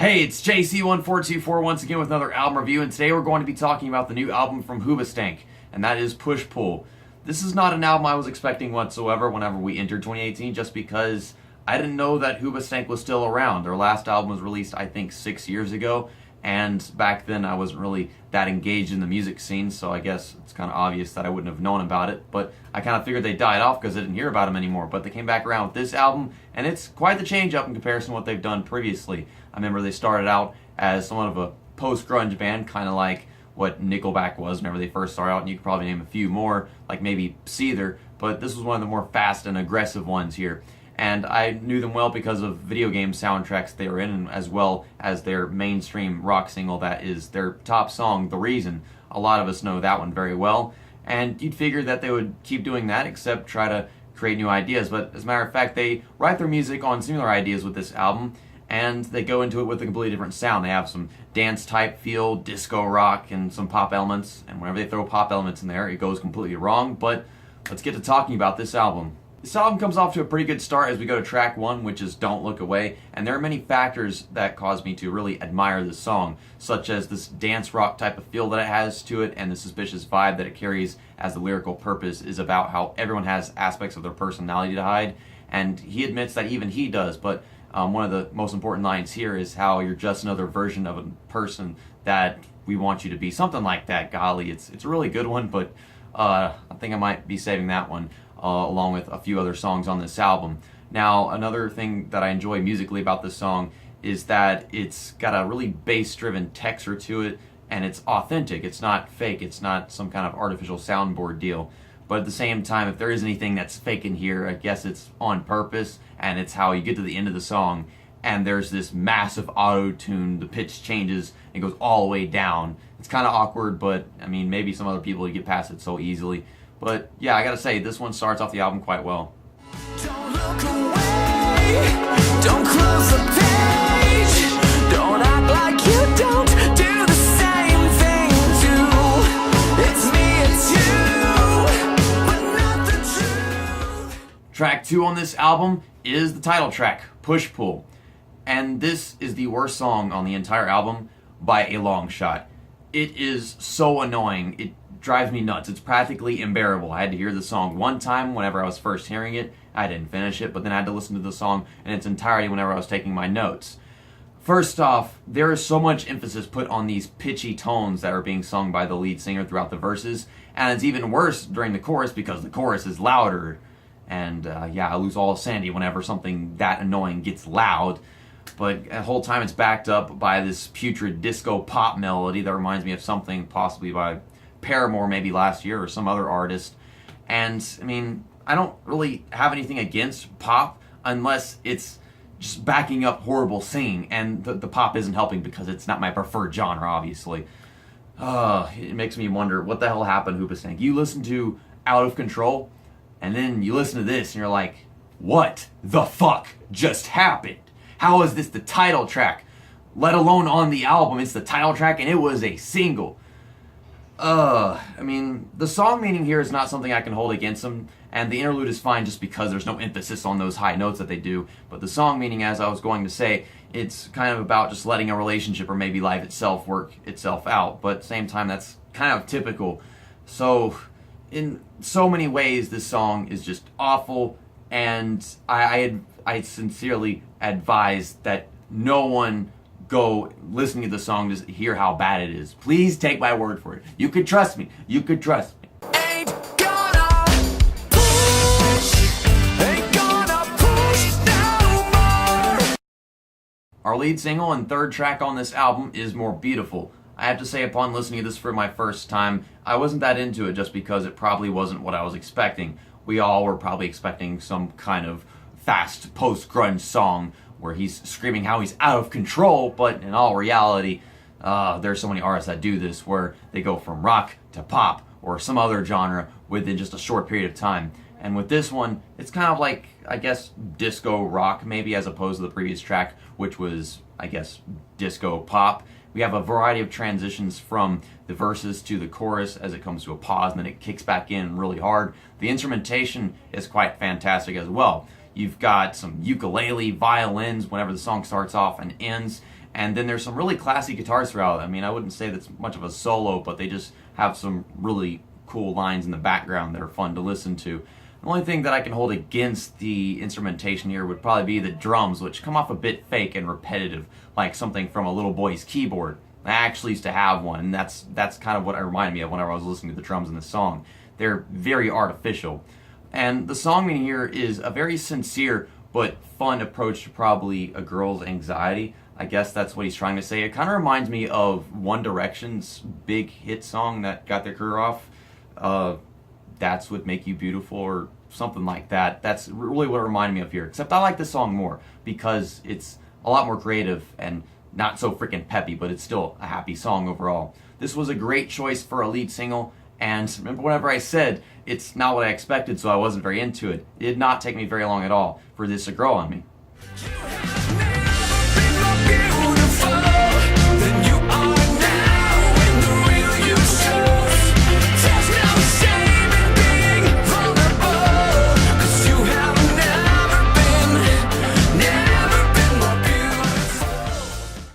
Hey, it's JC14241 once again with another album review, and today we're going to be talking about the new album from Hoobastank, and that is Push Pull. This is not an album I was expecting whatsoever whenever we entered 2018, just because I didn't know that Hoobastank was still around. Their last album was released, I think, 6 years ago, and back then I wasn't really that engaged in the music scene, so I guess it's kind of obvious that I wouldn't have known about it, but I kind of figured they died off because I didn't hear about them anymore. But they came back around with this album, and it's quite the change up in comparison to what they've done previously. I remember they started out as somewhat of a post-grunge band, kind of like what Nickelback was whenever they first started out, and you could probably name a few more, like maybe Seether, but this was one of the more fast and aggressive ones here. And I knew them well because of video game soundtracks they were in, as well as their mainstream rock single that is their top song, The Reason. A lot of us know that one very well, and you'd figure that they would keep doing that, except try to create new ideas. But as a matter of fact, they write their music on similar ideas with this album, and they go into it with a completely different sound. They have some dance-type feel, disco rock, and some pop elements, and whenever they throw pop elements in there, it goes completely wrong. But let's get to talking about this album. This album comes off to a pretty good start as we go to track 1, which is Don't Look Away, and there are many factors that cause me to really admire this song, such as this dance rock type of feel that it has to it and the suspicious vibe that it carries, as the lyrical purpose is about how everyone has aspects of their personality to hide, and he admits that even he does. But one of the most important lines here is how you're just another version of a person that we want you to be. Something like that. Golly, it's a really good one, but I think I might be saving that one along with a few other songs on this album. Now, another thing that I enjoy musically about this song is that it's got a really bass-driven texture to it, and it's authentic. It's not fake. It's not some kind of artificial soundboard deal. But at the same time, if there is anything that's fake in here, I guess it's on purpose, and it's how you get to the end of the song, and there's this massive auto-tune, the pitch changes, and goes all the way down. It's kind of awkward, but, I mean, maybe some other people would get past it so easily. But, yeah, I gotta say, this one starts off the album quite well. Don't look away, don't close the page, don't act like you don't do the same thing too. It's me, it's you, but not the truth. Track 2 on this album is the title track, Push Pull. And this is the worst song on the entire album by a long shot. It is so annoying. It drives me nuts. It's practically unbearable. I had to hear the song one time whenever I was first hearing it. I didn't finish it, but then I had to listen to the song in its entirety whenever I was taking my notes. First off, there is so much emphasis put on these pitchy tones that are being sung by the lead singer throughout the verses, and it's even worse during the chorus because the chorus is louder. And yeah, I lose all sanity whenever something that annoying gets loud. But the whole time it's backed up by this putrid disco pop melody that reminds me of something possibly by Paramore maybe last year or some other artist. And I mean, I don't really have anything against pop unless it's just backing up horrible singing, and the pop isn't helping because it's not my preferred genre, obviously. It makes me wonder what the hell happened, Hoobastank. You listen to Out of Control, and then you listen to this and you're like, what the fuck just happened? How is this the title track? Let alone on the album, it's the title track and it was a single. I mean, the song meaning here is not something I can hold against them, and the interlude is fine just because there's no emphasis on those high notes that they do, but the song meaning, as I was going to say, it's kind of about just letting a relationship or maybe life itself work itself out, but at the same time, that's kind of typical. So, in so many ways, this song is just awful, and I sincerely advise that no one go listening to the song to hear how bad it is. Please take my word for it. You could trust me. You could trust me. Ain't gonna push no more. Our lead single and third track on this album is More Beautiful. I have to say, upon listening to this for my first time, I wasn't that into it just because it probably wasn't what I was expecting. We all were probably expecting some kind of fast post-grunge song where he's screaming how he's out of control, but in all reality, there's so many artists that do this where they go from rock to pop or some other genre within just a short period of time. And with this one, it's kind of like, I guess, disco rock, maybe, as opposed to the previous track, which was, I guess, disco pop. We have a variety of transitions from the verses to the chorus as it comes to a pause, and then it kicks back in really hard. The instrumentation is quite fantastic as well. You've got some ukulele, violins whenever the song starts off and ends, And then there's some really classy guitars throughout. I mean, I wouldn't say that's much of a solo, but they just have some really cool lines in the background that are fun to listen to. The only thing that I can hold against the instrumentation here would probably be the drums, which come off a bit fake and repetitive, like something from a little boy's keyboard. I actually used to have one, and that's kind of what it reminded me of whenever I was listening to the drums in the song. They're very artificial. And the song in here is a very sincere but fun approach to probably a girl's anxiety. I guess that's what he's trying to say. It kind of reminds me of One Direction's big hit song that got their career off. That's What Make You Beautiful, or something like that. That's really what it reminded me of here. Except I like this song more because it's a lot more creative and not so freaking peppy, but it's still a happy song overall. This was a great choice for a lead single, and remember whenever I said it's not what I expected, so I wasn't very into it. It did not take me very long at all for this to grow on me.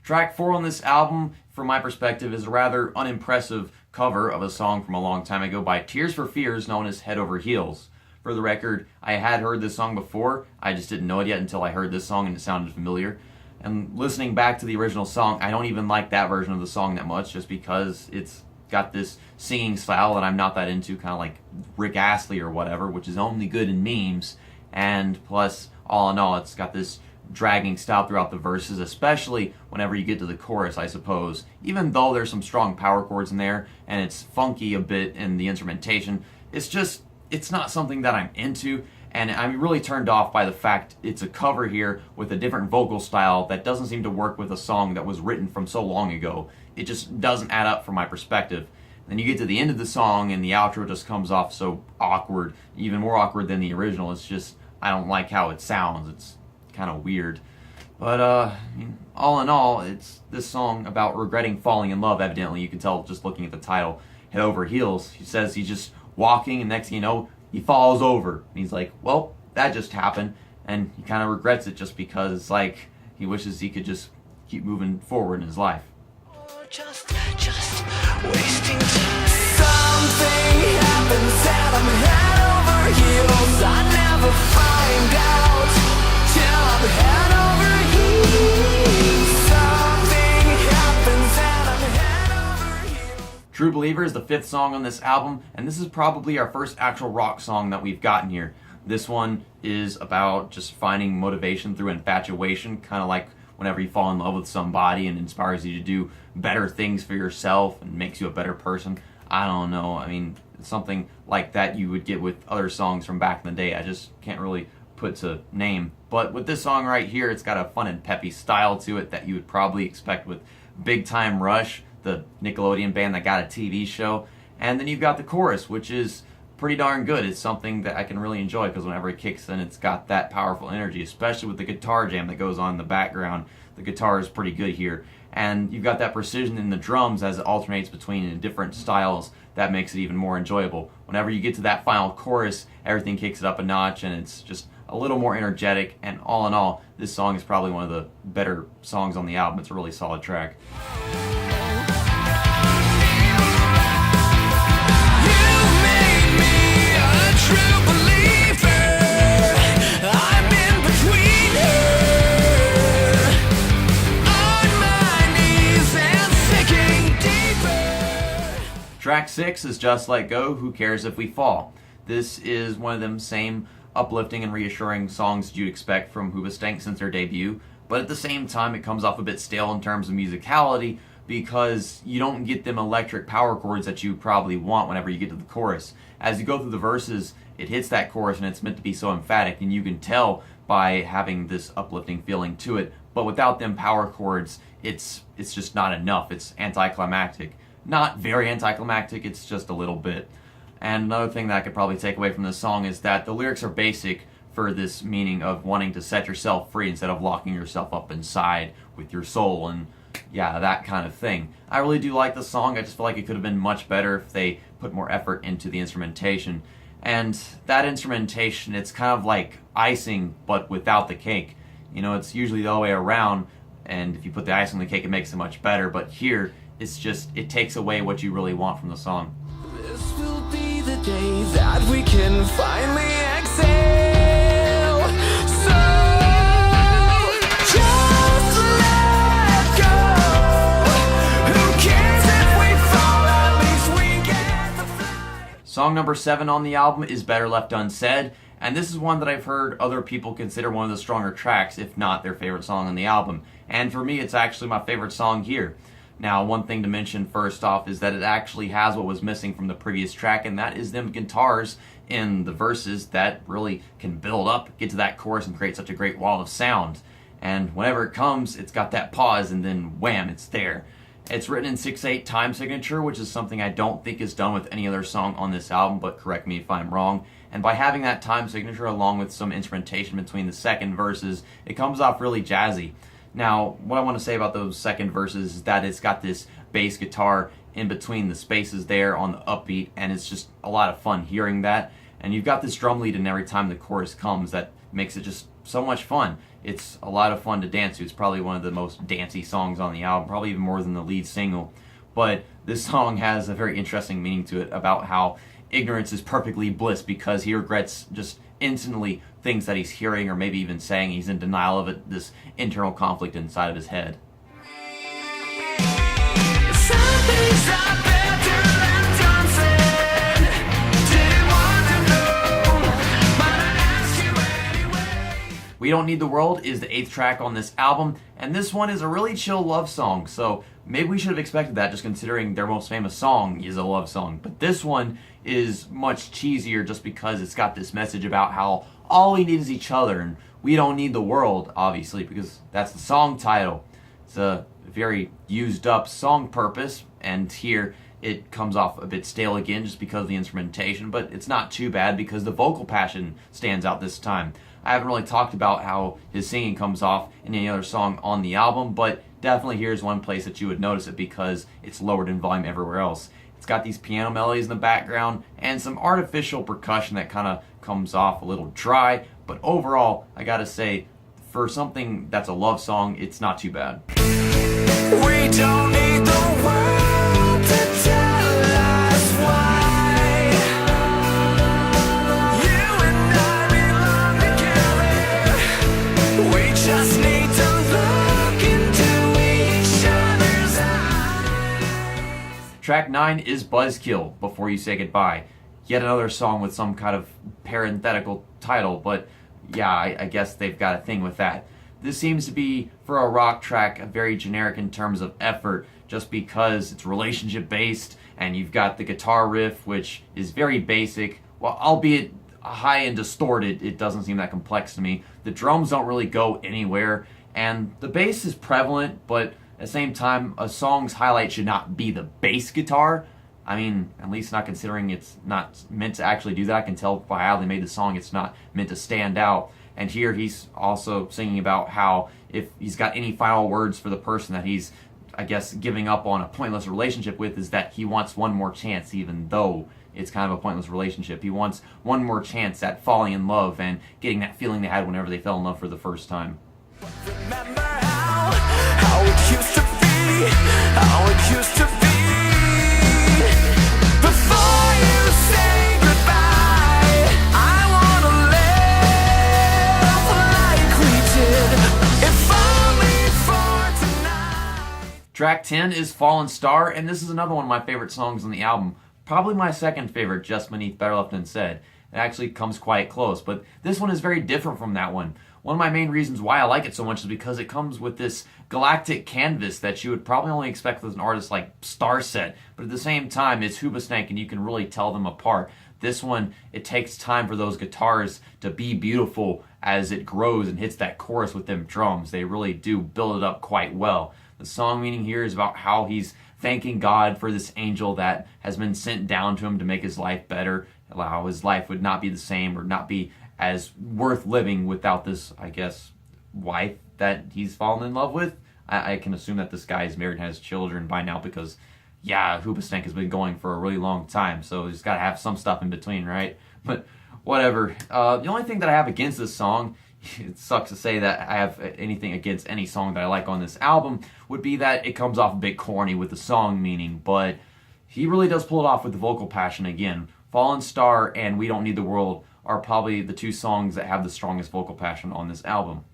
Track 4 on this album, from my perspective, is a rather unimpressive cover of a song from a long time ago by Tears for Fears known as Head Over Heels. For the record, I had heard this song before, I just didn't know it yet until I heard this song and it sounded familiar. And listening back to the original song, I don't even like that version of the song that much, just because it's got this singing style that I'm not that into, kind of like Rick Astley or whatever, which is only good in memes. And plus, all in all, it's got this dragging style throughout the verses, especially whenever you get to the chorus, I suppose. Even though there's some strong power chords in there, and it's funky a bit in the instrumentation, it's not something that I'm into, and I'm really turned off by the fact it's a cover here with a different vocal style that doesn't seem to work with a song that was written from so long ago. It just doesn't add up from my perspective. Then you get to the end of the song, and the outro just comes off so awkward, even more awkward than the original. It's just, I don't like how it sounds. It's kind of weird. But I mean, all in all, it's this song about regretting falling in love. Evidently, you can tell just looking at the title, Head Over Heels. He says he's just walking, and next thing you know, he falls over. And he's like, well, that just happened. And he kind of regrets it just because it's like he wishes he could just keep moving forward in his life. Just wasting time. Something happens and I'm head over heels. I never find out till I'm head over heels. Something happens and I'm head over heels. True Believer is the 5th song on this album, and this is probably our first actual rock song that we've gotten here. This one is about just finding motivation through infatuation, kind of like whenever you fall in love with somebody and inspires you to do better things for yourself and makes you a better person. I don't know. I mean, something like that you would get with other songs from back in the day. I just can't really put to name. But with this song right here, it's got a fun and peppy style to it that you would probably expect with Big Time Rush, the Nickelodeon band that got a TV show. And then you've got the chorus, which is pretty darn good. It's something that I can really enjoy because whenever it kicks in, it's got that powerful energy, especially with the guitar jam that goes on in the background. The guitar is pretty good here. And you've got that precision in the drums as it alternates between different styles that makes it even more enjoyable. Whenever you get to that final chorus, everything kicks it up a notch and it's just a little more energetic. And all in all, this song is probably one of the better songs on the album. It's a really solid track. Track 6 is Just Let Go, Who Cares If We Fall. This is one of them same uplifting and reassuring songs that you'd expect from Hoobastank since their debut, but at the same time it comes off a bit stale in terms of musicality because you don't get them electric power chords that you probably want whenever you get to the chorus. As you go through the verses, it hits that chorus and it's meant to be so emphatic, and you can tell by having this uplifting feeling to it, but without them power chords, it's just not enough. It's anticlimactic. Not very anticlimactic, it's just a little bit. And another thing that I could probably take away from this song is that the lyrics are basic for this meaning of wanting to set yourself free instead of locking yourself up inside with your soul and yeah, that kind of thing. I really do like the song. I just feel like it could have been much better if they put more effort into the instrumentation. And that instrumentation, it's kind of like icing but without the cake. You know, it's usually the other way around. and if you put the icing on the cake, it makes it much better. But here, it takes away what you really want from the song. This will be the day that we can finally exhale. So just let go. Who cares if we fall? At least we get the flight. Song number 7 on the album is Better Left Unsaid, and this is one that I've heard other people consider one of the stronger tracks, if not their favorite song on the album. And for me, it's actually my favorite song here. Now, one thing to mention first off is that it actually has what was missing from the previous track, and that is them guitars in the verses that really can build up, get to that chorus, and create such a great wall of sound. And whenever it comes, it's got that pause, and then wham, it's there. It's written in 6/8 time signature, which is something I don't think is done with any other song on this album, but correct me if I'm wrong. And by having that time signature along with some instrumentation between the second verses, it comes off really jazzy. Now, what I want to say about those second verses is that it's got this bass guitar in between the spaces there on the upbeat, and it's just a lot of fun hearing that. And you've got this drum lead in every time the chorus comes that makes it just so much fun. It's a lot of fun to dance to. It's probably one of the most dancey songs on the album, probably even more than the lead single. But this song has a very interesting meaning to it about how ignorance is perfectly bliss, because he regrets just instantly things that he's hearing or maybe even saying. He's in denial of it, this internal conflict inside of his head. Some things are better left unsaid. Didn't want to know, but I asked you anyway. We Don't Need the World is the 8th track on this album, and this one is a really chill love song, so maybe we should have expected that, just considering their most famous song is a love song. But this one is much cheesier just because it's got this message about how all we need is each other, and we don't need the world, obviously, because that's the song title. It's a very used up song purpose, and here it comes off a bit stale again just because of the instrumentation, but it's not too bad because the vocal passion stands out this time. I haven't really talked about how his singing comes off in any other song on the album, but definitely here's one place that you would notice it because it's lowered in volume everywhere else. It's got these piano melodies in the background and some artificial percussion that kind of comes off a little dry, but overall, I gotta say, for something that's a love song, it's not too bad. We don't need the world to tell us why. You and I belong together. We just need to look into each other's eyes. Track 9 is Buzzkill, Before You Say Goodbye. Yet another song with some kind of parenthetical title, but yeah, I guess they've got a thing with that. This seems to be, for a rock track, very generic in terms of effort, just because it's relationship based, and you've got the guitar riff, which is very basic. Well, albeit high and distorted, it doesn't seem that complex to me. The drums don't really go anywhere, and the bass is prevalent, but at the same time, a song's highlight should not be the bass guitar. I mean, at least not considering it's not meant to actually do that. I can tell by how they made the song, it's not meant to stand out. And here he's also singing about how if he's got any final words for the person that he's, I guess, giving up on a pointless relationship with, is that he wants one more chance, even though it's kind of a pointless relationship. He wants one more chance at falling in love and getting that feeling they had whenever they fell in love for the first time. Remember how it used to be, how it used to be. Before you say goodbye, I wanna live like we did, if only for tonight. Track 10 is Fallen Star, and this is another one of my favorite songs on the album. Probably my second favorite, just beneath Better Left Unsaid. It actually comes quite close, but this one is very different from that one. One of my main reasons why I like it so much is because it comes with this galactic canvas that you would probably only expect with an artist like Starset, but at the same time, it's Hoobastank and you can really tell them apart. This one, it takes time for those guitars to be beautiful as it grows and hits that chorus with them drums. They really do build it up quite well. The song meaning here is about how he's thanking God for this angel that has been sent down to him to make his life better, how his life would not be the same or not be as worth living without this, I guess, wife that he's fallen in love with. I can assume that this guy is married and has children by now because, yeah, Hoobastank has been going for a really long time, so he's got to have some stuff in between, right? But whatever. The only thing that I have against this song it sucks to say that I have anything against any song that I like on this album, would be that it comes off a bit corny with the song meaning, but he really does pull it off with the vocal passion again. Fallen Star and We Don't Need the World are probably the two songs that have the strongest vocal passion on this album.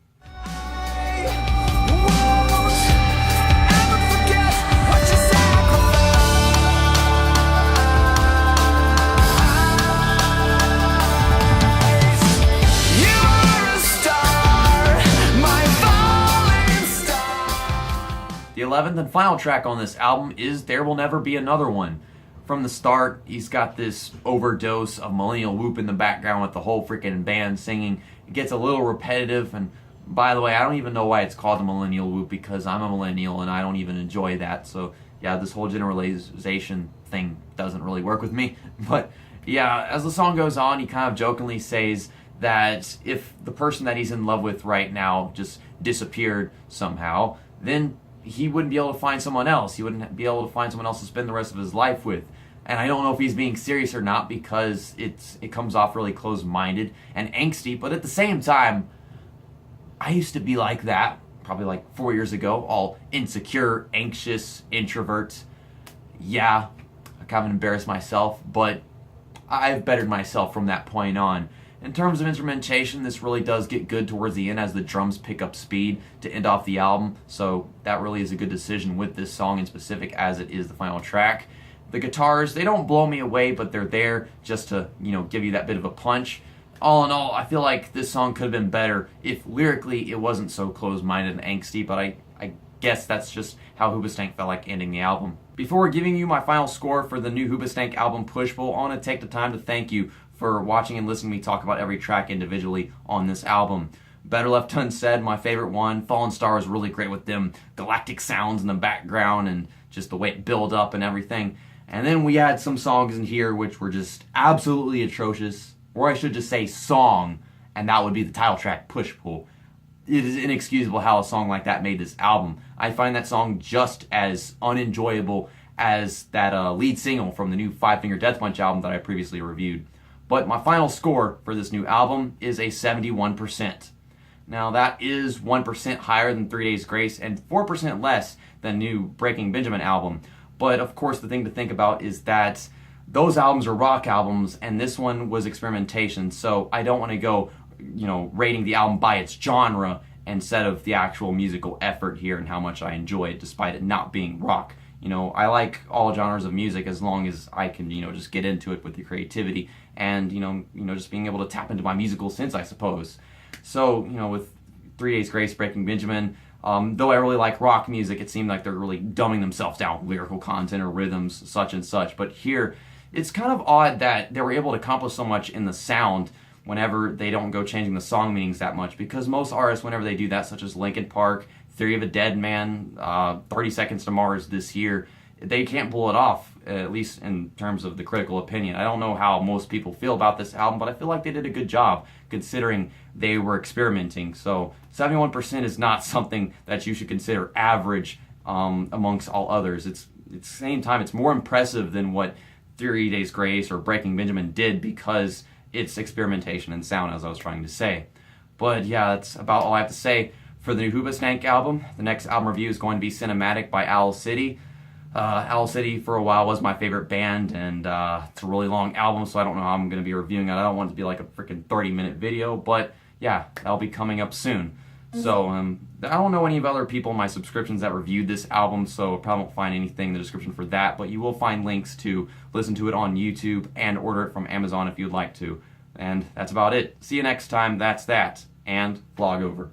The 11th and final track on this album is There Will Never Be Another One. From the start, he's got this overdose of millennial whoop in the background with the whole freaking band singing. It gets a little repetitive, and by the way, I don't even know why it's called a millennial whoop, because I'm a millennial and I don't even enjoy that. So yeah, this whole generalization thing doesn't really work with me. But yeah, as the song goes on, he kind of jokingly says that if the person that he's in love with right now just disappeared somehow, then he wouldn't be able to find someone else. He wouldn't be able to find someone else to spend the rest of his life with. And I don't know if he's being serious or not, because it comes off really closed-minded and angsty, but at the same time, I used to be like that, probably like 4 years ago, all insecure, anxious, introvert. Yeah, I kind of embarrassed myself, but I've bettered myself from that point on. In terms of instrumentation, this really does get good towards the end as the drums pick up speed to end off the album, so that really is a good decision with this song in specific, as it is the final track. The guitars, they don't blow me away, but they're there just to, give you that bit of a punch. All in all, I feel like this song could have been better if lyrically it wasn't so closed-minded and angsty, but I guess that's just how Hoobastank felt like ending the album. Before giving you my final score for the new Hoobastank album Push Pull, I want to take the time to thank you for watching and listening to me talk about every track individually on this album. Better Left Unsaid, my favorite one. Fallen Star is really great with them galactic sounds in the background and just the way it built up and everything. And then we had some songs in here which were just absolutely atrocious, or I should just say song, and that would be the title track, Push Pull. It is inexcusable how a song like that made this album. I find that song just as unenjoyable as that lead single from the new Five Finger Death Punch album that I previously reviewed. But my final score for this new album is a 71%. Now that is 1% higher than 3 Days Grace and 4% less than new Breaking Benjamin album. But of course the thing to think about is that those albums are rock albums and this one was experimentation, so I don't want to go, rating the album by its genre instead of the actual musical effort here and how much I enjoy it despite it not being rock. I like all genres of music as long as I can, just get into it with the creativity and, just being able to tap into my musical sense, I suppose. So, with 3 Days Grace, Breaking Benjamin, though I really like rock music, it seemed like they're really dumbing themselves down with lyrical content or rhythms, such and such. But here, it's kind of odd that they were able to accomplish so much in the sound whenever they don't go changing the song meanings that much, because most artists, whenever they do that, such as Linkin Park, Theory of a Dead Man, 30 Seconds to Mars this year, they can't pull it off, at least in terms of the critical opinion. I don't know how most people feel about this album, but I feel like they did a good job considering they were experimenting. So 71% is not something that you should consider average amongst all others. At the same time, it's more impressive than what 3 Days Grace or Breaking Benjamin did because it's experimentation and sound, as I was trying to say. But yeah, that's about all I have to say for the new Hoobastank album. The next album review is going to be Cinematic by Owl City. Owl City for a while was my favorite band, and it's a really long album, so I don't know how I'm going to be reviewing it. I don't want it to be like a freaking 30-minute video, but yeah, that'll be coming up soon. So I don't know any of other people in my subscriptions that reviewed this album, so I probably won't find anything in the description for that, but you will find links to listen to it on YouTube and order it from Amazon if you'd like to. And that's about it. See you next time. That's that. And vlog over.